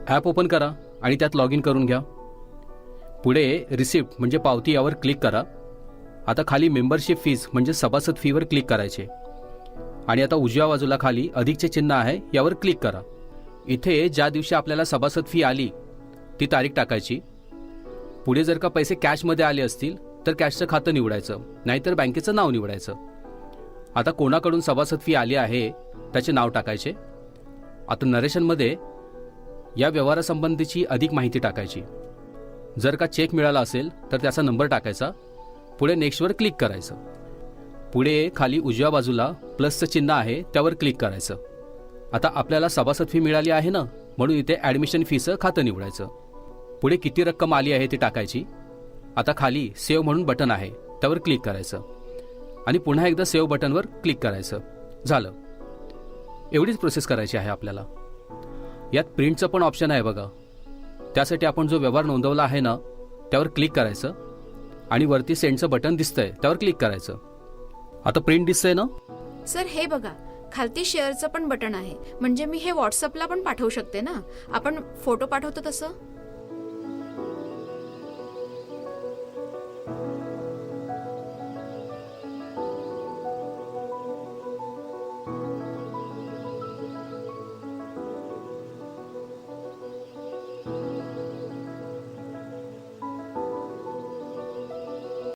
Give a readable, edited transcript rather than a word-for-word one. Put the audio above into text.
App open करा आणि त्यात लॉग इन करून घ्या. पुढे रिसिप्ट म्हणजे पावती यावर क्लिक करा. आता खाली मेंबरशिप फीज म्हणजे सभासद फीवर क्लिक करायचे आणि आता उजव्या बाजूला खाली अधिकचे चिन्ह आहे यावर क्लिक करा. इथे ज्या दिवशी आपल्याला सभासद फी आली ती तारीख टाकायची. पुढे जर का पैसे कॅशमध्ये आले असतील तर कॅशचं खातं निवडायचं, नाहीतर बँकेचं नाव निवडायचं. आता कोणाकडून सभासद फी आली आहे त्याचे नाव टाकायचे. आता नरेशनमध्ये या व्यवहारासंबंधीची अधिक माहिती टाकायची. जर का चेक मिळाला असेल तर त्याचा नंबर टाकायचा. पुढे नेक्स्टवर क्लिक करायचं. पुढे खाली उजव्या बाजूला प्लसचं चिन्ह आहे त्यावर क्लिक करायचं. आता आपल्याला सभासद फी मिळाली आहे ना, म्हणून इथे ॲडमिशन फीचं खातं निवडायचं. पुढे किती रक्कम आली आहे ती टाकायची. आता खाली सेव्ह म्हणून बटन आहे त्यावर क्लिक करायचं आणि पुन्हा एकदा सेव्ह बटनवर क्लिक करायचं. झालं. एवढीच प्रोसेस करायची आहे आपल्याला. यात प्रिंटचं पण ऑप्शन आहे बघा. त्यासाठी आपण जो व्यवहार नोंदवला आहे ना त्यावर क्लिक करायचं आणि वरती सेंडचं बटन दिसतंय त्यावर क्लिक करायचं. आता प्रिंट दिसतंय ना. सर हे बघा, खालती शेअरचं पण बटन आहे, म्हणजे मी हे व्हॉट्सअपला पण पाठवू शकते ना, आपण फोटो पाठवतो तसं.